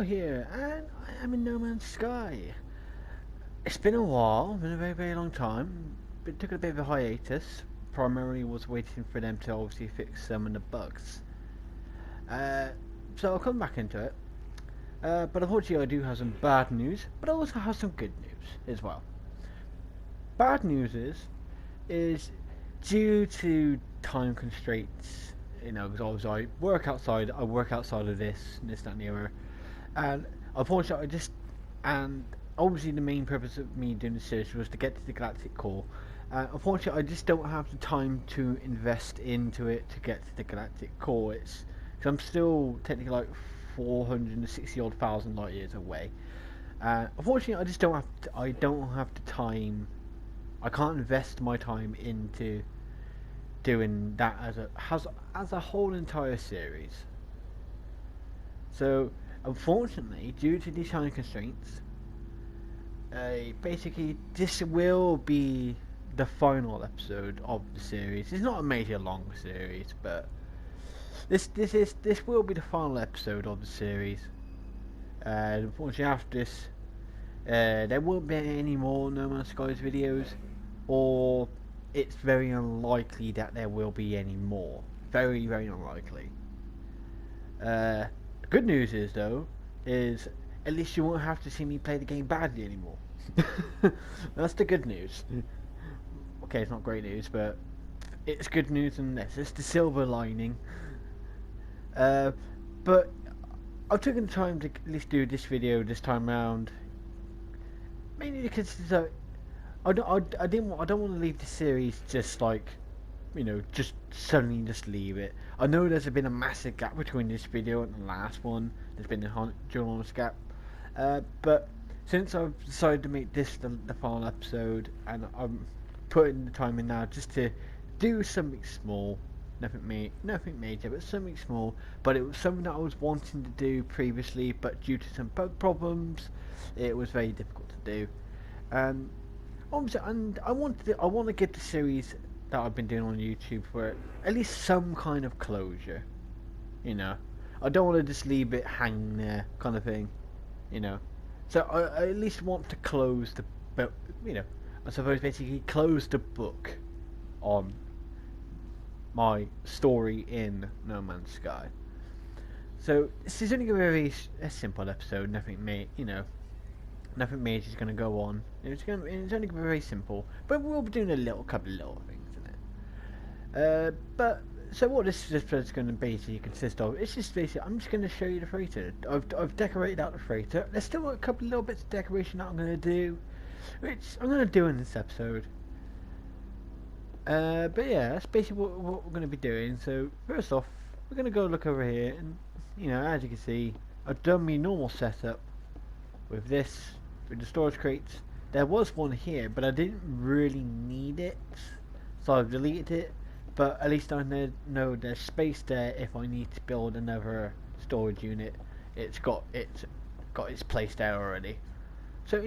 here, and I am in No Man's Sky. It's been a while, been a very long time. It took a bit of a hiatus. Primarily was waiting for them to obviously fix some of the bugs. Uh, so I'll come back into it. But unfortunately I do have some bad news, but I also have some good news as well. Bad news is due to time constraints, because obviously I work outside of this, that, and the other. And unfortunately, and obviously the main purpose of me doing this series was to get to the galactic core. Unfortunately, I just don't have the time to invest into it to get to the galactic core. Because I'm still technically like 460 odd thousand light years away. Unfortunately, I don't have the time. I can't invest my time into doing that as a whole entire series. So unfortunately, due to these time constraints, basically this will be the final episode of the series. It's not a major long series, but this will be the final episode of the series. Unfortunately, after this, there won't be any more No Man's Skies videos, or it's very unlikely that there will be any more. Very unlikely. Good news is though, is at least you won't have to see me play the game badly anymore. That's the good news. Okay, it's not great news, but it's good news nonetheless. It's the silver lining. But I've taken the time to at least do this video this time round, mainly because I don't want to leave the series just like, just suddenly just leave it. I know there's been a massive gap between this video and the last one. There's been a ginormous gap. But since I've decided to make this the final episode, and I'm putting the time in now just to do something small, nothing major, but something small. But it was something that I was wanting to do previously, but due to some bug problems, it was very difficult to do. And I want to give the series that I've been doing on YouTube for at least some kind of closure. I don't want to just leave it hanging there, kind of thing. So I at least want to close I suppose basically close the book on my story in No Man's Sky. So this is only going to be a simple episode. Nothing major is going to go on. It's only going to be very simple, but we'll be doing a couple of little things in it. But so what this episode is going to basically consist of? It's just basically I'm just going to show you the freighter. I've decorated out the freighter. There's still a couple of little bits of decoration that I'm going to do, which I'm going to do in this episode. But yeah, that's basically what we're going to be doing. So first off, we're going to go look over here, and as you can see, I've done my normal setup with the storage crates. There was one here, but I didn't really need it, so I've deleted it. But at least I know there's space there if I need to build another storage unit. It's got its place there already. So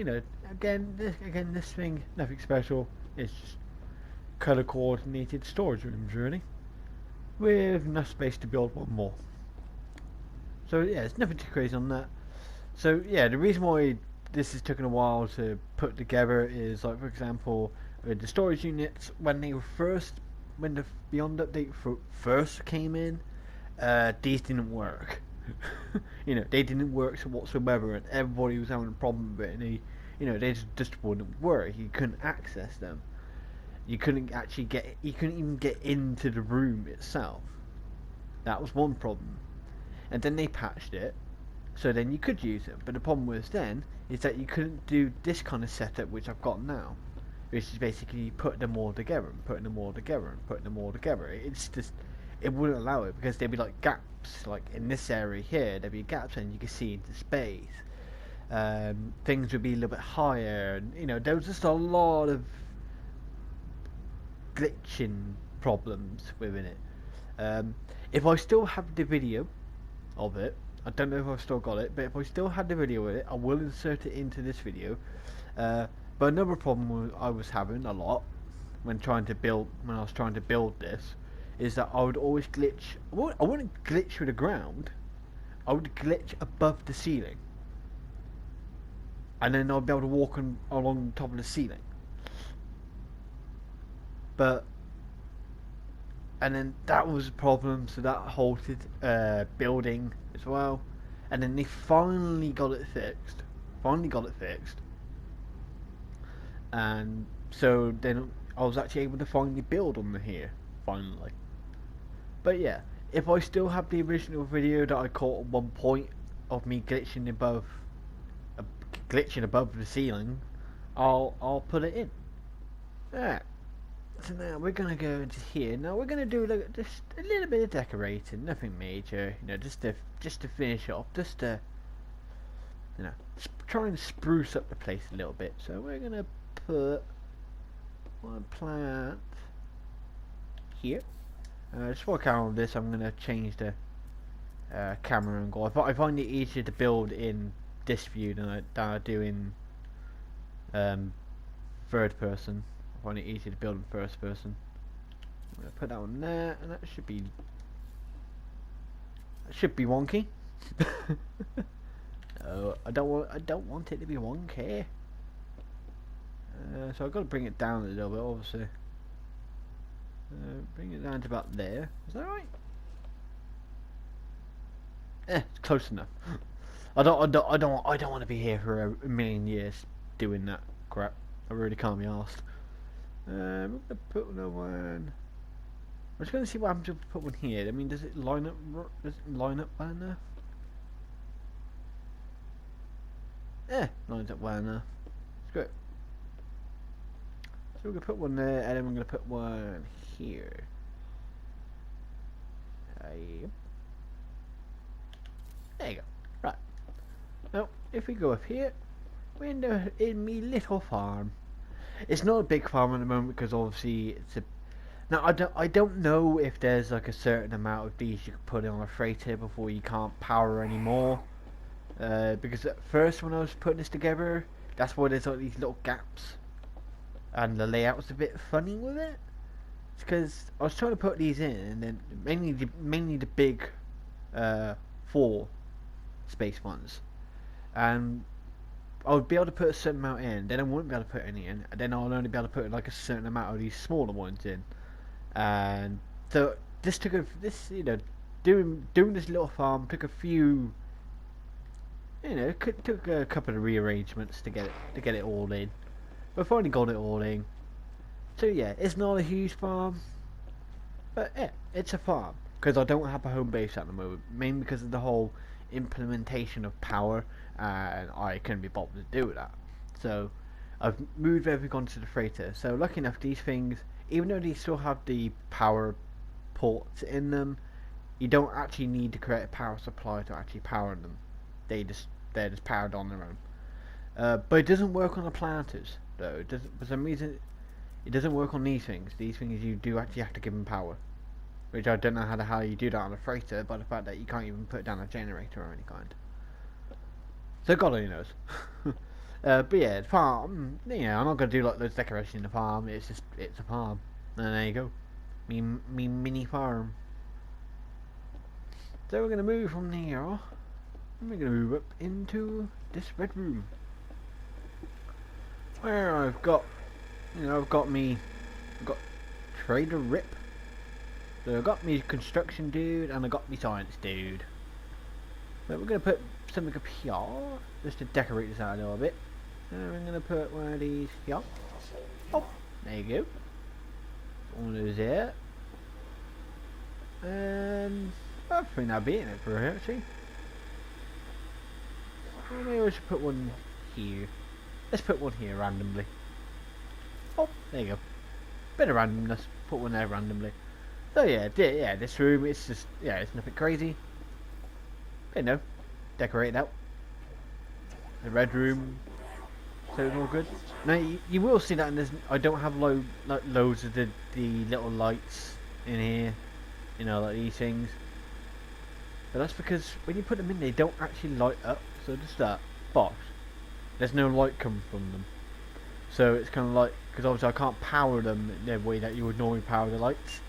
again, this thing, nothing special. It's just color coordinated storage rooms really, with enough space to build one more. So yeah, there's nothing too crazy on that. So yeah, the reason why this has taken a while to put together is, like, for example, with the storage units, when the Beyond update first came in, these didn't work. They didn't work whatsoever, and everybody was having a problem with it, and they just wouldn't work. You couldn't access them. You couldn't even get into the room itself. That was one problem. And then they patched it, so then you could use it. But the problem was then is that you couldn't do this kind of setup which I've got now, which is basically putting them all together and putting them all together and putting them all together. It's just, it wouldn't allow it, because there'd be like gaps, like in this area here there'd be gaps and you could see into space. Things would be a little bit higher, and there was just a lot of glitching problems within it. If I still have the video of it, I don't know if I've still got it, but if I still had the video of it, I will insert it into this video. But another problem I was having a lot when I was trying to build this, is that I would always glitch. I wouldn't glitch with the ground. I would glitch above the ceiling. and then I'll be able to walk along top of the ceiling. But and then that was a problem, so that halted building as well. And then they finally got it fixed. And so then I was actually able to finally build on here, finally. But yeah, if I still have the original video that I caught at one point of me glitching above the ceiling, I'll put it in. Alright. So now we're gonna go into here. Now we're gonna do just a little bit of decorating, nothing major, just to finish off, just to try and spruce up the place a little bit. So we're gonna put one plant here. Just for camera on this, I'm gonna change the camera angle. I find it easier to build in this view than I do in third person. I find it easier to build in first person. I'm gonna put that one there, and that should be wonky. No, I don't want it to be wonky. So I've got to bring it down a little bit, obviously. Bring it down to about there. Is that right? It's close enough. I don't want to be here for a million years doing that crap. I really can't be asked. I'm gonna put another one. I'm just gonna see what happens if I put one here. I mean, does it line up? Does it line up well enough? Lines up well enough. It's great. So we're gonna put one there, and then we're gonna put one here. Yep. There you go. Right. Now, if we go up here, we're in me little farm. It's not a big farm at the moment because obviously it's a. Now I don't know if there's like a certain amount of these you can put on a freighter before you can't power anymore. Because at first when I was putting this together, that's why there's like these little gaps, and the layout was a bit funny with it. It's because I was trying to put these in, and then mainly the big 4 space ones, and I would be able to put a certain amount in, then I wouldn't be able to put any in, and then I'll only be able to put like a certain amount of these smaller ones in. And so this took doing this little farm took a few, took a couple of rearrangements to get it all in. But finally got it all in. So yeah, it's not a huge farm, but yeah, it's a farm because I don't have a home base at the moment, mainly because of the whole implementation of power, and I couldn't be bothered to do that. So I've moved everything onto the freighter. So lucky enough, these things, even though they still have the power ports in them, you don't actually need to create a power supply to actually power them. They're just powered on their own. But it doesn't work on the planters though. It doesn't, for some reason it doesn't work on these things. These things you do actually have to give them power, which I don't know how the hell you do that on a freighter, by the fact that you can't even put down a generator or any kind. So God only knows. But yeah, the farm, I'm not going to do like those decorations in the farm, it's a farm. And there you go. Me mini farm. So we're going to move from there, and we're going to move up into this bedroom. Where I've got Trader Rip. So I got me construction dude, and I got me science dude. But we're going to put something up here, just to decorate this out a little bit. And we're going to put one of these here. Oh, there you go. One of those there. And I think that'll be in it for her, actually. Well, maybe we should put one here. Let's put one here randomly. Oh, there you go. Bit of randomness. Put one there randomly. So yeah, this room, it's just, it's nothing crazy. Decorate out. The red room, so it's all good. Now you will see that in this. I don't have loads of the little lights in here, like these things. But that's because when you put them in, they don't actually light up. So just that, bosh. There's no light coming from them. So it's kind of like, because obviously I can't power them the way that you would normally power the lights.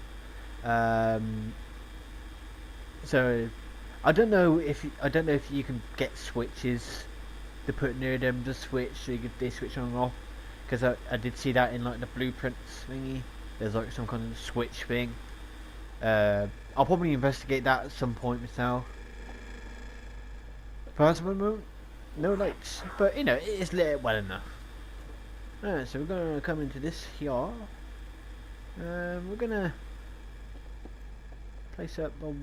So I don't know if you can get switches to put near them the switch so you get they switch on and off. Because I did see that in like the blueprints thingy. There's like some kind of switch thing. I'll probably investigate that at some point myself. First moment, no lights, but you know it is lit well enough. Alright, so we're gonna come into this here. We're gonna place up a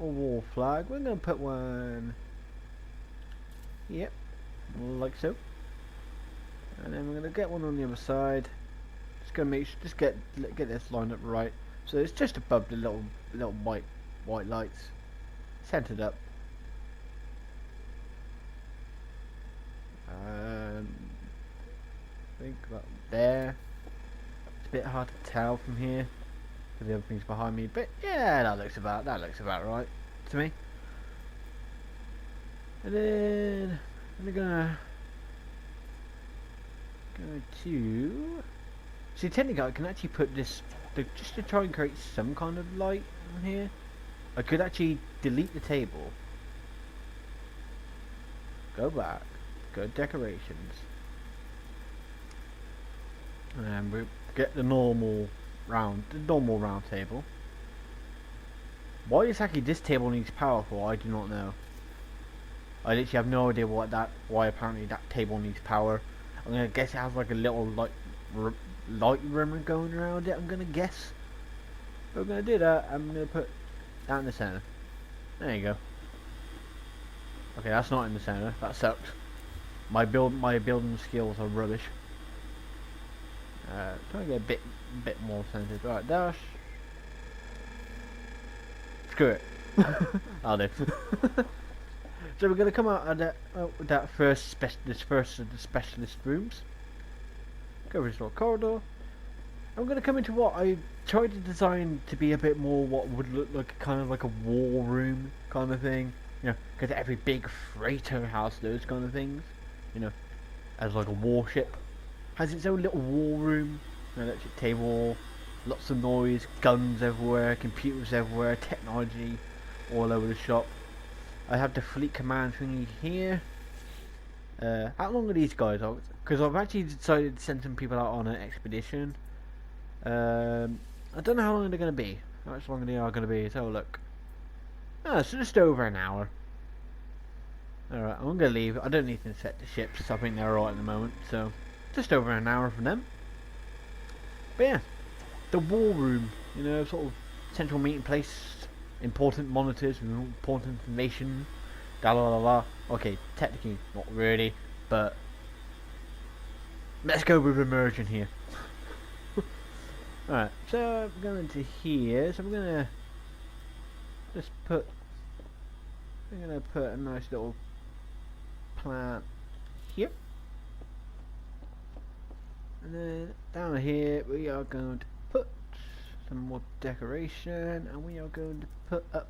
wall flag. We're gonna put one. Yep, like so. And then we're gonna get one on the other side. Just gonna make sure, just get this lined up right. So it's just above the little white lights, centered up. I think about there. It's a bit hard to tell from here because the other thing's behind me, but yeah, that looks about right to me. And then we're gonna go to see. Technically, I can actually put this just to try and create some kind of light on here. I could actually delete the table, go back, go to decorations, and we get the normal round table. Why exactly this table needs power for, I do not know. I literally have no idea why apparently that table needs power. I'm gonna guess it has like a little light rimmer going around it. I'm gonna guess. But we're gonna do that. I'm gonna put that in the center. There you go. Okay, that's not in the center. That sucked. My building skills are rubbish. Trying to get a bit more centered. Right, dash. Screw it. I'll do. So we're gonna come out of that first of the specialist rooms. Go over this little corridor. I'm gonna come into what I tried to design to be a bit more what would look like kind of like a war room kind of thing. You know, because every big freighter has those kind of things. You know, as like a warship has its own little war room. An electric table, lots of noise, guns everywhere, computers everywhere, technology all over the shop. I have the fleet command thingy here. How long are these guys? Because I've actually decided to send some people out on an expedition. I don't know how long they're going to be. How much longer they are going to be. Let's have a look. Oh, so just over an hour. Alright, I'm going to leave. I don't need to set the ships. I think they're alright at the moment. So, just over an hour from them. But yeah, the war room. You know, sort of central meeting place. Important monitors, important information. Da la la la. Okay, technically not really, but let's go with immersion here. Alright, so I'm going to here. So I'm gonna just put. I'm gonna put a nice little plant here, and then down here we are going to put some more decoration, and we are going to put up.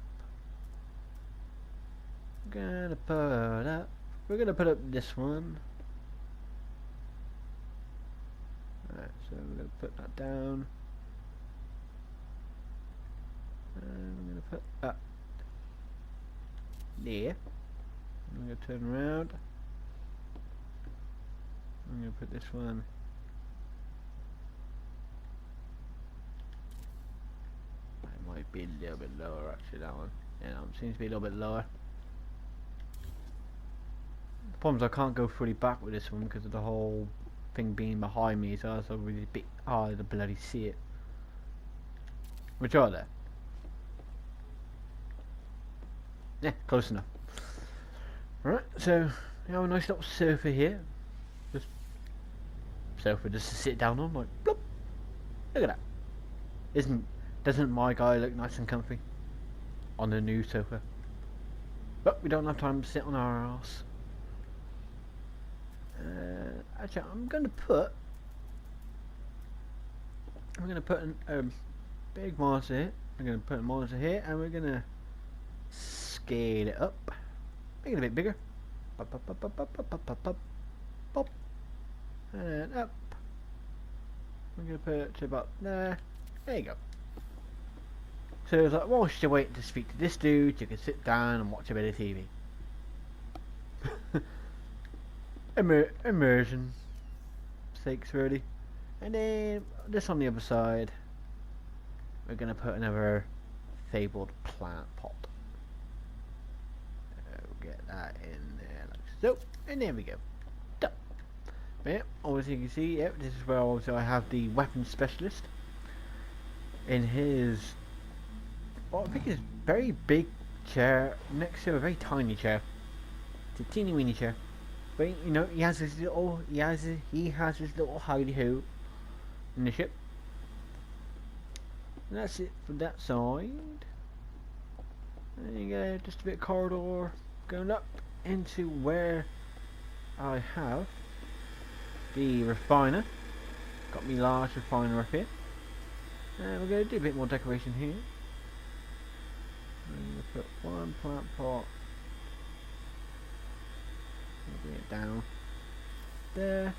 We're gonna put up this one. Alright, so we're gonna put that down. And we're gonna put that there. I'm gonna turn around. I'm gonna put this one. It might be a little bit lower actually, that one. Yeah, it seems to be a little bit lower. The problem is I can't go fully back with this one because of the whole thing being behind me, so it's really a bit hard to bloody see it. Which are there? Yeah, close enough. Alright, so we have a nice little sofa here. Just sofa just to sit down on, like bloop. Look at that. Doesn't my guy look nice and comfy on the new sofa? But we don't have time to sit on our ass. Actually, I'm going to put a big monitor here. I'm going to put a monitor here, and we're going to scale it up, make it a bit bigger. Pop, pop, pop, pop, pop, pop, pop, pop, pop, pop, and up. I'm going to put it to about there. There you go. So it's like, whilst you're waiting to speak to this dude, you can sit down and watch a bit of TV. immersion sakes really. And then just on the other side, we're gonna put another fabled plant pot. Get that in there like so, and there we go. Done. But yeah, obviously you can see, yep, this is where also I have the weapons specialist in his, well, I think his very big chair next to a very tiny chair. It's a teeny weeny chair. But you know, he has his little hidey hole in the ship. And that's it for that side. There you go, just a bit of corridor going up into where I have the refiner. Got me large refiner up here. And we're going to do a bit more decoration here. I'm going to put one plant pot. Bring it down there.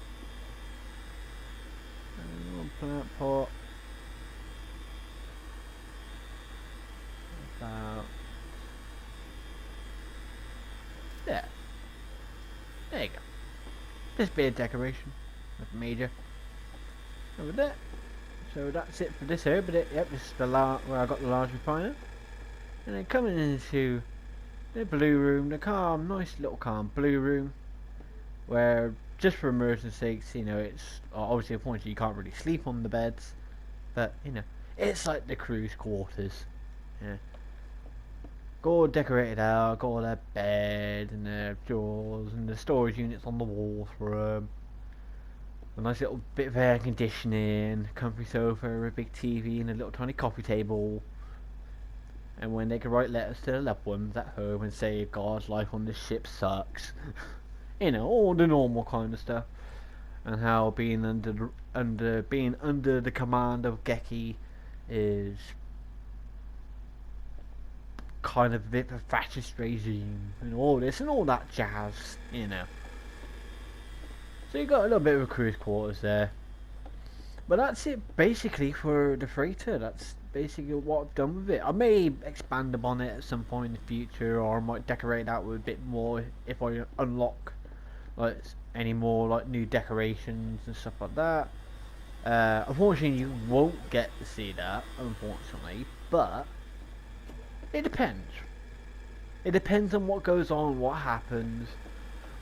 And one plant pot. About there. There you go. This bit of decoration. Nothing major. Over there. So that's it for this here. But yep, this is the where I got the large refiner. And then coming into the blue room, the calm, nice little calm blue room, where just for emergency sakes, you know, it's obviously a point where you can't really sleep on the beds, but you know, it's like the crew's quarters. Yeah. Got all decorated out, got all their bed and their drawers and the storage units on the walls for them. A nice little bit of air conditioning, comfy sofa, a big TV and a little tiny coffee table. And when they can write letters to their loved ones at home and say God's life on this ship sucks. You know, all the normal kind of stuff. And how being under the command of Gekky is kind of a bit of a fascist regime and all this and all that jazz, you know. So you got a little bit of a crew's quarters there. But that's it basically for the freighter. That's basically what I've done with it. I may expand upon it at some point in the future, or I might decorate that with a bit more if I unlock like any more like new decorations and stuff like that. Unfortunately you won't get to see that, unfortunately, but it depends. It depends on what goes on, what happens,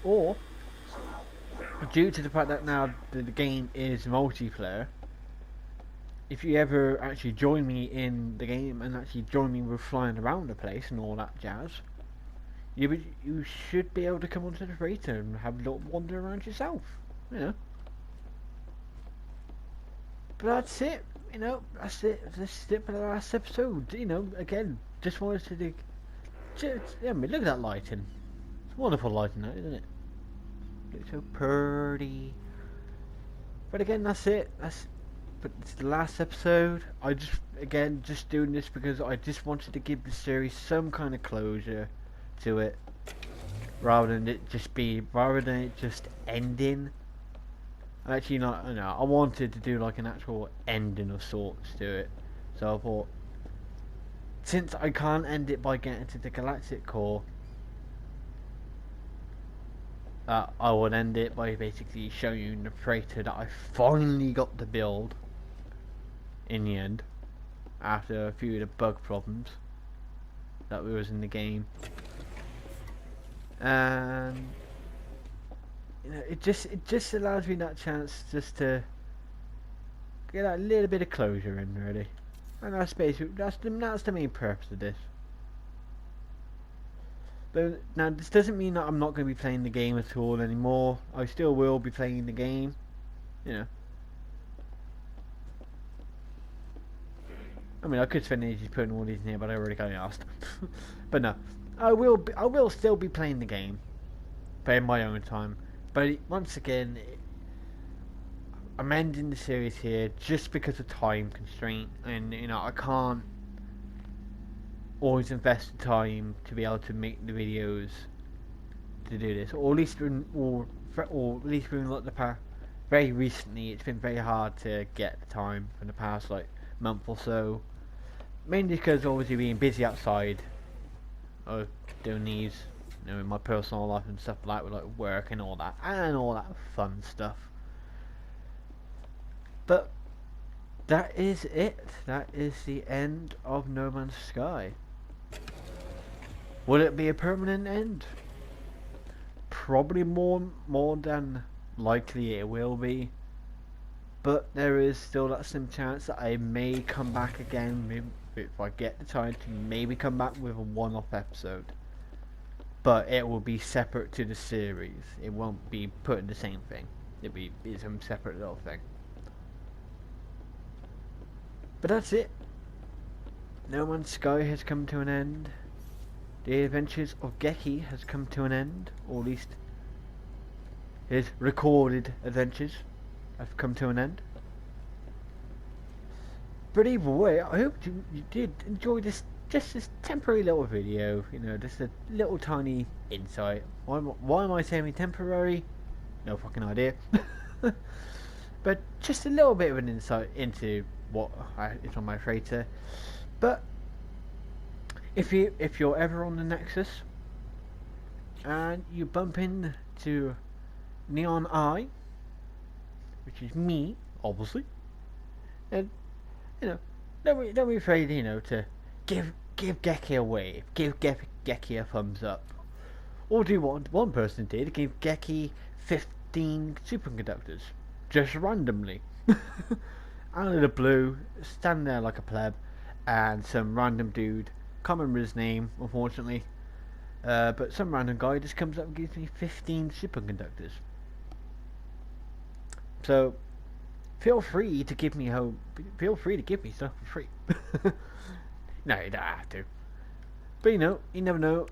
or due to the fact that now the game is multiplayer, if you ever actually join me in the game and actually join me with flying around the place and all that jazz, you should be able to come onto the freighter and have a little wander around yourself, you know. But that's it, you know, that's it for the last episode, you know. Again, just wanted to do, I mean, look at that lighting. It's wonderful lighting, that, isn't it? Looks so pretty. But again, that's it. But it's the last episode. I just doing this because I just wanted to give the series some kind of closure to it, rather than it just ending. Actually, not. No, I wanted to do like an actual ending of sorts to it. So I thought, since I can't end it by getting to the galactic core, I would end it by basically showing you the freighter that I finally got to build in the end, after a few of the bug problems that was in the game. And you know, it just allows me that chance just to get that little bit of closure in, really. And that's basically that's the main purpose of this. But now this doesn't mean that I'm not going to be playing the game at all anymore. I still will be playing the game, you know. I mean, I could spend ages putting all these in here, but I already got asked. But no, I will still be playing the game, but in my own time. But once again, I'm ending the series here just because of time constraint, and you know, I can't always invest the time to be able to make the videos to do this, or at least like the past. Very recently, it's been very hard to get the time for the past like month or so. Mainly because obviously being busy outside of doing these you know, in my personal life and stuff like with like work and all that fun stuff. But that is it. That is the end of No Man's Sky. Will it be a permanent end? Probably more than likely it will be. But there is still that slim chance that I may come back again, maybe if I get the time to maybe come back with a one-off episode. But it will be separate to the series. It won't be put in the same thing. It'll be some separate little thing. But that's it. No Man's Sky has come to an end. The adventures of Gekky has come to an end, or at least his recorded adventures have come to an end. But either way, I hope you did enjoy this, just this temporary little video, you know, just a little tiny insight. Why am I saying temporary? No fucking idea. But just a little bit of an insight into what is on my freighter. But if you're ever on the Nexus and you bump into Neon Eye, which is me, obviously, and you know, don't be afraid, you know, to give Gekky a wave, give Gekky a thumbs up, or do what one person did, give Gekky 15 superconductors, just randomly, out of the blue, stand there like a pleb, and some random dude, can't remember his name, unfortunately, but some random guy just comes up and gives me 15 superconductors. So feel free to give me stuff for free. No, you don't have to. But you know, you never know.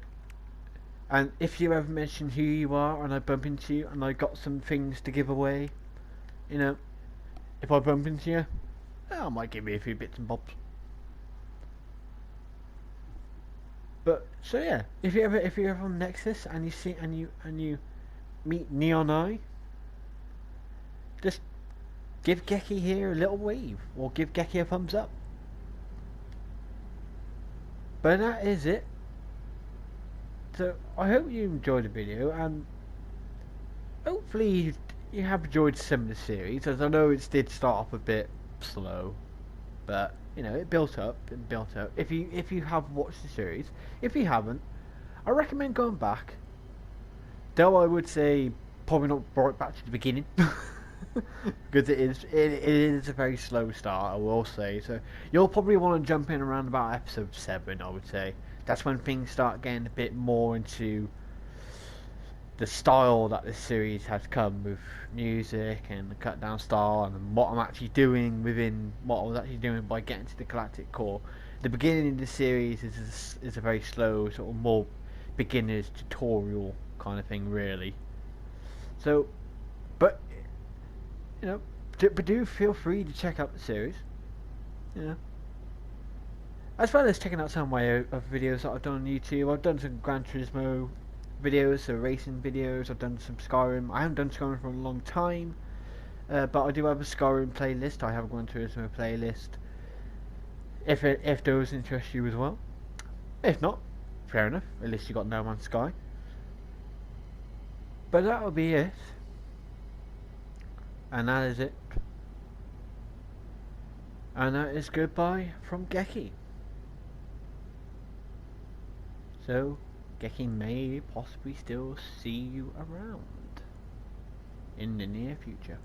And if you ever mention who you are and I bump into you and I got some things to give away, you know, if I bump into you, I might give you a few bits and bobs. But so yeah, if you're ever on Nexus and you see and you meet Neon Eye, just give Gekky here a little wave, or give Gekky a thumbs up. But that is it. So I hope you enjoyed the video, and hopefully you have enjoyed some of the series, as I know it did start off a bit slow, but you know, it built up and built up. If you have watched the series, if you haven't, I recommend going back. Though I would say probably not right back to the beginning. Because it is a very slow start, I will say. So you'll probably want to jump in around about episode 7, I would say. That's when things start getting a bit more into the style that this series has come, with music and the cut down style and what I'm actually doing within what I was actually doing by getting to the galactic core. The beginning of the series is a very slow, sort of more beginner's tutorial kind of thing, really. So, but you know, but do feel free to check out the series, you know, as well as checking out some of my other videos that I've done on YouTube. I've done some Gran Turismo videos, so racing videos. I've done some Skyrim. I haven't done Skyrim for a long time, but I do have a Skyrim playlist. I have a Gran Turismo playlist, if those interest you as well. If not, fair enough, at least you got No Man's Sky. But that'll be it. And that is it. And that is goodbye from Gekky. So, Gekky may possibly still see you around in the near future.